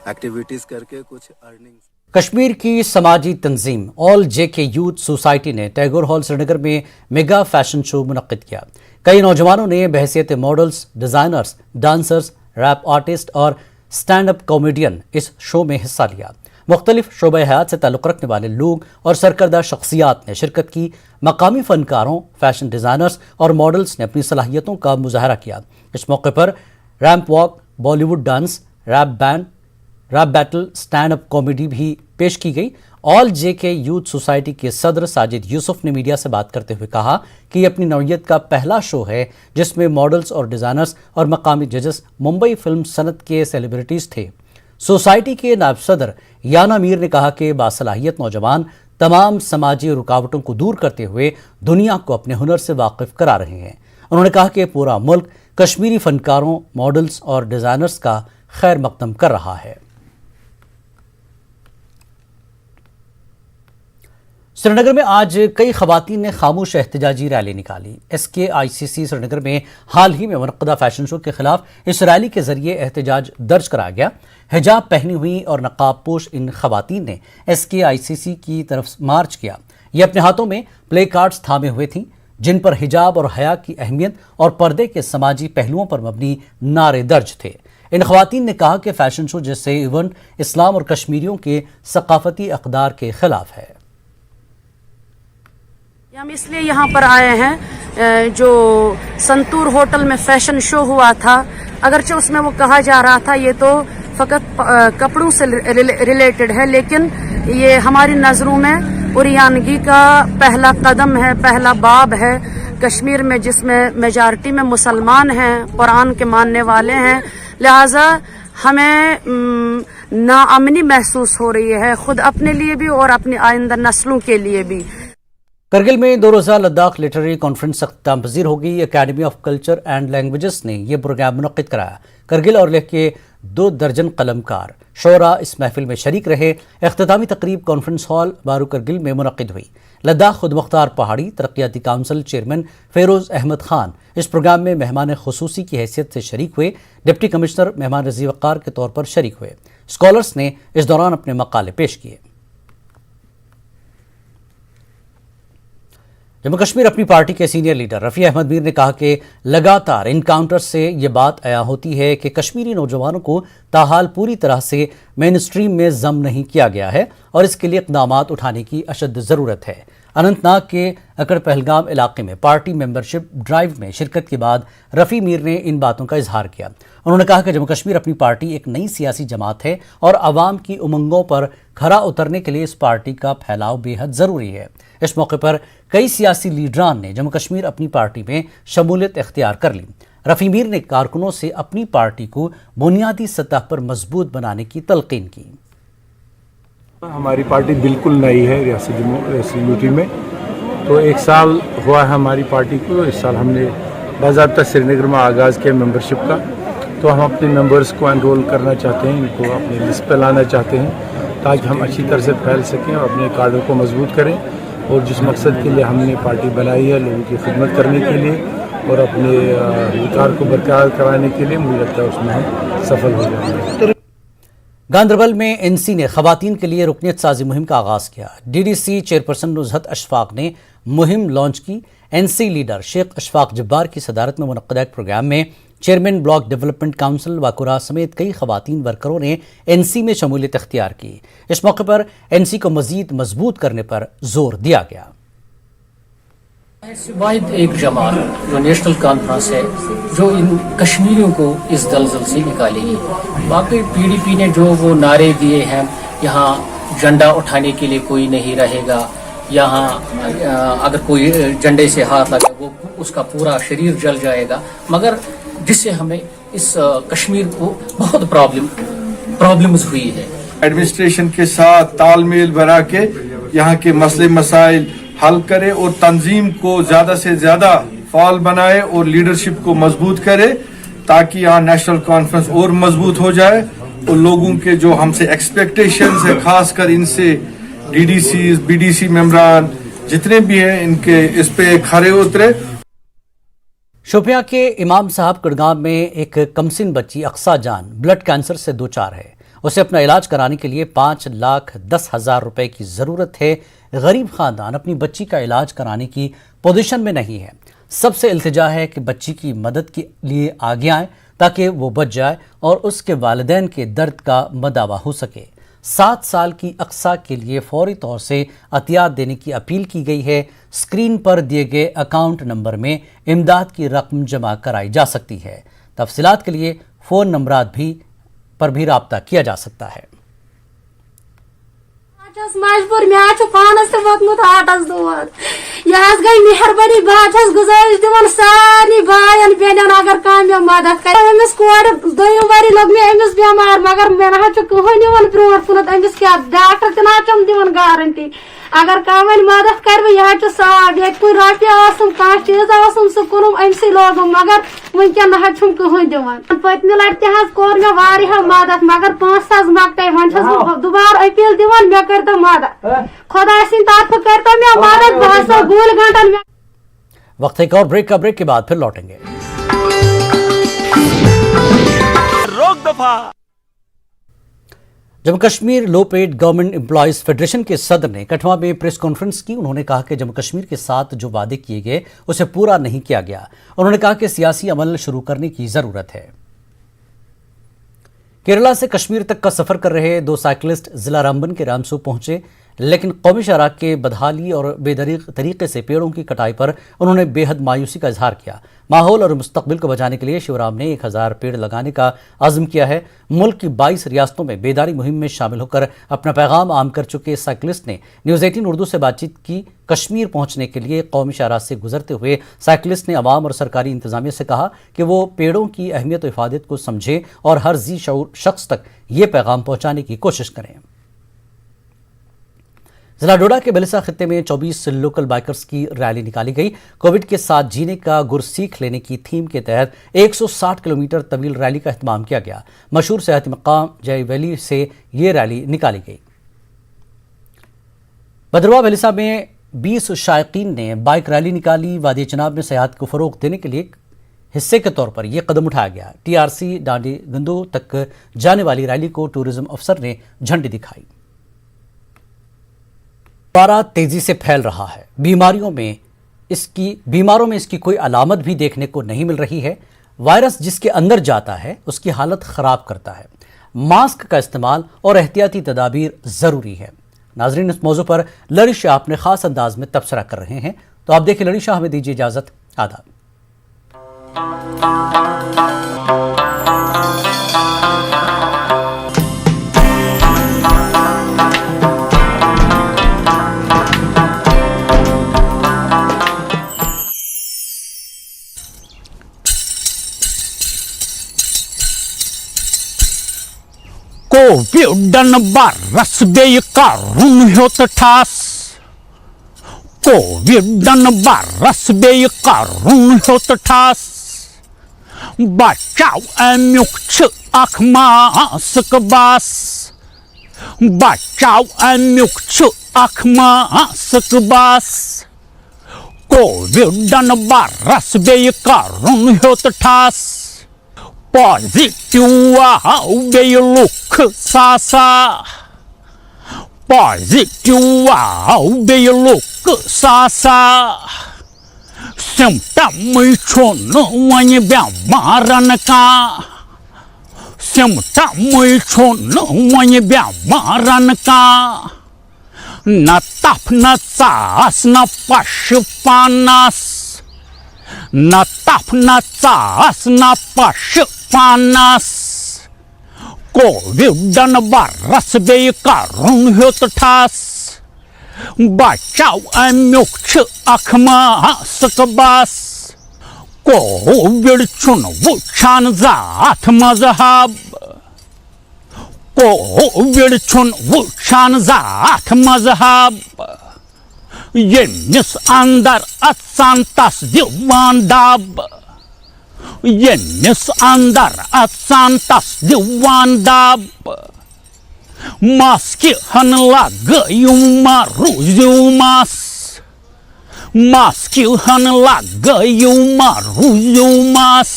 [SPEAKER 2] एक्टिविटीज़ करके कुछ अर्निंग।
[SPEAKER 1] कश्मीर की समाजी तंजीम ऑल जेके यूथ सोसाइटी ने टैगोर हॉल श्रीनगर में मेगा फैशन शो मुनक्किद किया। कई नौजवानों ने बहैसियत models, designers, dancers, rap artist और स्टैंड अप कॉमेडियन इस शो में हिस्सा लिया। मुख्तलिफ शोबे हयात से ताल्लुक़ रखने वाले लोग और सरकर्दा शख्सियात ने शिरकत की। मकामी फनकारों, फैशन डिज़ाइनर्स और मॉडल्स ने अपनी सलाहियतों का मुजाहरा किया। इस मौके पर ramp walk, Bollywood dance, rap band, rap battle, stand up comedy भी पेश की गई। ऑल जेके यूथ सोसाइटी के सदर साजिद यूसुफ ने मीडिया से बात करते हुए कहा कि ये अपनी नौयत का पहला शो है जिसमें मॉडल्स और डिज़ाइनर्स और मकामी जजेस मुंबई फिल्म सनत के सेलिब्रिटीज़ थे। सोसाइटी के नायब सदर याना मीर ने कहा कि बासलाहियत नौजवान तमाम समाजी रुकावटों को दूर करते हुए दुनिया को अपने हुनर से वाकिफ करा रहे हैं। उन्होंने कहा कि पूरा मुल्क कश्मीरी फनकारों, मॉडल्स और डिज़ाइनर्स का खैर मकदम कर रहा है। श्रीनगर में आज कई खवातीन ने खामोश एहतजाजी रैली निकाली। SKICC श्रीनगर में हाल ही में मुनक्किदा फैशन शो के खिलाफ इस रैली के जरिए एहतजाज दर्ज कराया गया। हिजाब पहनी हुई और नकाब पोश इन खवातीन ने SKICC की तरफ मार्च किया। ये अपने हाथों में प्ले कार्ड्स थामे हुए थीं जिन पर हिजाब और हया की अहमियत और पर्दे के समाजी पहलुओं पर मबनी नारे दर्ज थे। इन खवातीन ने कहा कि फैशन शो जैसे इवेंट इस्लाम और कश्मीरियों के सकाफती अक़दार के खिलाफ है।
[SPEAKER 5] हम इसलिए यहाँ पर आए हैं, जो संतूर होटल में फैशन शो हुआ था, अगरचे उसमें वो कहा जा रहा था ये तो फ़कत कपड़ों से रिलेटेड है, लेकिन ये हमारी नज़रों में उरियानगी का पहला कदम है, पहला बाब है कश्मीर में, जिसमें मेजॉरिटी में मुसलमान हैं, कुरान के मानने वाले हैं। लिहाजा हमें नाअमनी महसूस हो रही है, खुद अपने लिए भी और अपनी आइंदा नस्लों के लिए भी।
[SPEAKER 1] करगिल में 2 रोज़ा लद्दाख लिटरेरी कॉन्फ्रेंस अख्ताम पज़ीर हो गई। Academy of culture and languages ने यह प्रोग्राम मुनक्किद कराया। करगिल और लेह के 2 दर्जन कलमकार शोरा इस महफिल में शरीक रहे। इख्तितामी तकरीब कॉन्फ्रेंस हॉल बारू करगिल में मुनक्किद हुई। लद्दाख खुद मुख्तार पहाड़ी तरक्याती काउंसिल चेयरमैन फेरोज़ अहमद खान इस प्रोग्राम में मेहमान खुसूसी की हैसियत से शरीक हुए। डिप्टी कमिश्नर मेहमान रज़ी वक़ार के तौर पर शरीक हुए। स्कॉलर्स ने इस दौरान अपने मकाले पेश किए। जम्मू कश्मीर अपनी पार्टी के सीनियर लीडर रफ़ी अहमद मीर ने कहा कि लगातार इनकाउंटर से ये बात आया होती है कि कश्मीरी नौजवानों को ताहाल पूरी तरह से मेन स्ट्रीम में ज़म नहीं किया गया है और इसके लिए इक़दामात उठाने की अशद ज़रूरत है। अनंतनाग के अकड़ पहलगाम इलाके में पार्टी मेंबरशिप ड्राइव में शिरकत के बाद रफ़ी मीर ने इन बातों का इजहार किया। उन्होंने कहा कि जम्मू कश्मीर अपनी पार्टी एक नई सियासी जमात है और आवाम की उमंगों पर खरा उतरने के लिए इस पार्टी का फैलाव बेहद ज़रूरी है। इस मौके पर कई सियासी लीडरान ने जम्मू कश्मीर अपनी पार्टी में शमूलियत इख्तियार कर ली। रफ़ी मीर ने कारकुनों से अपनी पार्टी को बुनियादी सतह पर मजबूत बनाने की तलकीन की।
[SPEAKER 23] हमारी पार्टी बिल्कुल नई है रियासत यूटी में, तो 1 साल हुआ है हमारी पार्टी को। इस साल हमने बाज़ाब्ता श्रीनगर में आगाज़ किया मेंबरशिप का, तो हम अपने मेंबर्स को एनरोल करना चाहते हैं, इनको अपनी लिस्ट पर लाना चाहते हैं ताकि हम अच्छी तरह से फैल सकें और अपने कार्डों को मजबूत करें। और जिस मकसद के लिए हमने पार्टी बनाई है, लोगों की खिदमत करने के लिए और अपने अधिकार को बरकरार कराने के लिए, मुझे लगता है उसमें हम सफल हो जाएंगे।
[SPEAKER 1] गांदरबल में एनसी ने खवातीन के लिए रुकनियत साजी मुहिम का आगाज़ किया। डीडीसी चेयरपर्सन नुज़हत अशफाक ने मुहिम लॉन्च की। एनसी लीडर शेख अशफाक जब्बार की सदारत में मुनक्किदा एक प्रोग्राम में चेयरमैन ब्लॉक डेवलपमेंट काउंसिल वाकुरा समेत कई खवातीन वर्करों ने एनसी में शमूलियत इख्तियार की। इस मौके पर एनसी को मजीद मजबूत करने पर जोर दिया गया।
[SPEAKER 24] वाहिद एक जमात जो नेशनल कॉन्फ्रेंस है जो इन कश्मीरियों को इस दलदल से निकालेगी। बाकी PDP ने जो वो नारे दिए हैं, यहाँ झंडा उठाने के लिए कोई नहीं रहेगा। यहाँ अगर कोई झंडे से हाथ लगे वो उसका पूरा शरीर जल जाएगा, मगर जिससे हमें इस कश्मीर को बहुत प्रॉब्लम्स हुई है।
[SPEAKER 4] एडमिनिस्ट्रेशन के साथ तालमेल बना के यहाँ के मसले मसाइल हल करे और तंजीम को ज़्यादा से ज़्यादा फाल बनाए और लीडरशिप को मजबूत करे, ताकि यहाँ नेशनल कॉन्फ्रेंस और मजबूत हो जाए और लोगों के जो हमसे एक्सपेक्टेशंस है, खासकर इनसे डीडीसी बीडीसी मेंबरान जितने भी हैं, इनके इस पे खरे उतरे।
[SPEAKER 1] शोपियां के इमाम साहब कुड़गाम में एक कमसिन बच्ची अक्सा जान ब्लड कैंसर से दो चार है। उसे अपना इलाज कराने के लिए 5,10,000 रुपए की जरूरत है। गरीब खानदान अपनी बच्ची का इलाज कराने की पोजीशन में नहीं है। सबसे इल्तिजा है कि बच्ची की मदद के लिए आगे आए ताकि वो बच जाए और उसके वालिदैन के दर्द का मदावा हो सके। 7 साल की अक्सा के लिए फौरी तौर से अतियात देने की अपील की गई है। स्क्रीन पर दिए गए अकाउंट नंबर में इमदाद की रकम जमा कराई जा सकती है। तफसीलात के लिए फ़ोन नंबरात पर भी राब्ता किया जा सकता है।
[SPEAKER 6] मजबूर मे पानस वोतमुत हार्टस दौद, यह गई मेहरबानी बह गुजारिश दिवन सारे बायन बेनन अगर कह मे मदद कर। अमिस कोर 2 वरी लग मे अमिस बेमार, मगर मे ना कहन दिवन ब्रोट कुन अमिस क्या डॉक्टर तम दिवन गारंटी। अगर कह वन मदद कर यह साफ ये कोई रोपये आसम कह चीज आसम सह कुनम अमसी लोगम, मगर वनकन ना कहन दिवन। पत्म लट कोर मे वारिया मदद, मगर 5,000 मकटे वन दोबारा अपील दिवन मे कर मदद, खुदा सिंह तरफ करता मैं मदद। बस गोल घंटन में
[SPEAKER 1] वक्त एक और ब्रेक के बाद फिर लौटेंगे।
[SPEAKER 10] रोक दफा।
[SPEAKER 1] जम्मू कश्मीर लो पेड गवर्नमेंट एम्प्लॉयज फेडरेशन के सदर ने कठवा में प्रेस कॉन्फ्रेंस की। उन्होंने कहा कि जम्मू कश्मीर के साथ जो वादे किए गए उसे पूरा नहीं किया गया। उन्होंने कहा कि सियासी अमल शुरू करने की जरूरत है। केरला से कश्मीर तक का सफर कर रहे 2 साइकिलिस्ट जिला रामबन के रामसू पहुंचे, लेकिन कौमी शाहराह के बदहाली और बेदरीग तरीके से पेड़ों की कटाई पर उन्होंने बेहद मायूसी का इजहार किया। माहौल और मुस्तकबिल को बचाने के लिए शिवराम ने 1000 पेड़ लगाने का आज़म किया है। मुल्क की 22 रियासतों में बेदारी मुहिम में शामिल होकर अपना पैगाम आम कर चुके साइकिलिस्ट ने न्यूज़ 18 उर्दू से बातचीत की। कश्मीर पहुंचने के लिए कौमी शाहराह से गुजरते हुए साइकिलिस्ट ने अवाम और सरकारी इंतजामिया से कहा कि वो पेड़ों की अहमियत और इफादत को समझे और हर जी शऊर शख्स तक ये पैगाम पहुंचाने की कोशिश करें। जिला डोडा के बेलिसा खित्ते में 24 लोकल बाइकर्स की रैली निकाली गई। कोविड के साथ जीने का गुर सीख लेने की थीम के तहत 160 किलोमीटर तवील रैली का एहतमाम किया गया। मशहूर सियाहती मकाम जय वैली से ये रैली निकाली गई। भद्रवा बेलिसा में 20 शायकीन ने बाइक रैली निकाली। वादी चनाब में सियाहत को फरोग देने के लिए हिस्से के तौर पर यह कदम उठाया गया। TRC डांडी गंदो तक जाने वाली रैली को टूरिज्म अफसर ने झंडी दिखाई। पारा तेजी से फैल रहा है। बीमारों में इसकी कोई अलामत भी देखने को नहीं मिल रही है। वायरस जिसके अंदर जाता है उसकी हालत खराब करता है। मास्क का इस्तेमाल और एहतियाती तदाबीर जरूरी है। नाजरीन, इस मौजू पर लड़ी शाह अपने खास अंदाज में तबसरा कर रहे हैं, तो आप देखिए लड़ी शाह। हमें दीजिए इजाजत। आदाब।
[SPEAKER 12] Covidan baras bey karun hyot tas. Covidan baras bey karun hyot tas. Bacaw amyuk çı akma sıkbas. Bacaw amyuk çı akma sıkbas. Covidan baras bey karun hyot tas. Positive be look sasa. Positive be look sasa. Symptom chon wani biamaran ka. Symptom chon wani biamaran ka. Na tap na sas na pashpanas. Na tap na sas na pashpanas. Covidan barras be karun höt tas. Bachau amyokçı akma sıkbas. Covid çun vuçan zat mazhab. Covid çun vuçan zat mazhab. Yenis andar atsan tas divandab. Yenis andar atsan tas divandab. Maski hanla gayuma ruzumas. Maski hanla gayuma ruzumas.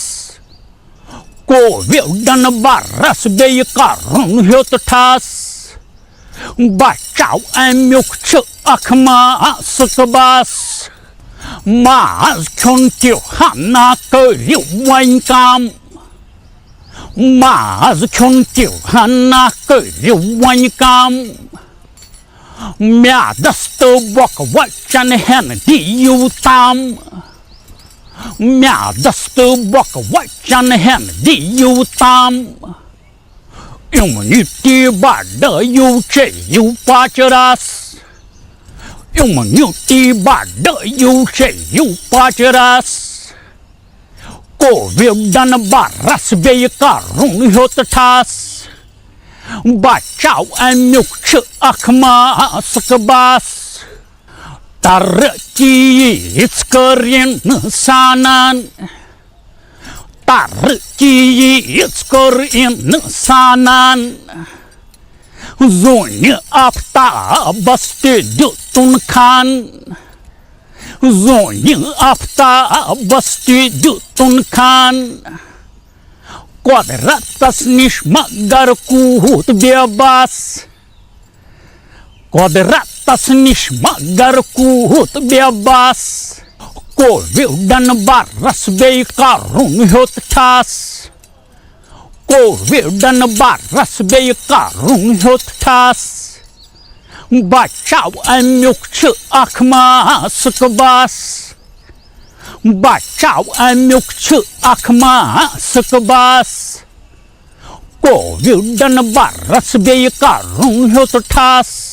[SPEAKER 12] Covidan barras be karun höt tas. Bachau amyokçı akma sıkbas. Maz köntiu hana köri vankam. Maz köntiu hana köri vankam. Mya dastı bok vachan hen diyutam. Mya dastı bok vachan hen diyutam. Immunity bada yu che yu pacharas. Immunity bada yu che yu pacharas. Covidan barras be karun höt tas. Bachau amyokçı akma sıkbas. Tarki itzkarin sanan. Tarki itzkarin sanan. Zoni apta bastı dutun kan. Zoni apta bastı dutun kan. Quadratas nishmagar kuhut bebas. Quadratas nishmagar kuhut bebas. Covidan barras be karun höt tas. Covidan barras be karun höt tas. Bachau amyokçı akma sıkbas. Bachau amyokçı akma sıkbas. Covidan barras be karun höt tas.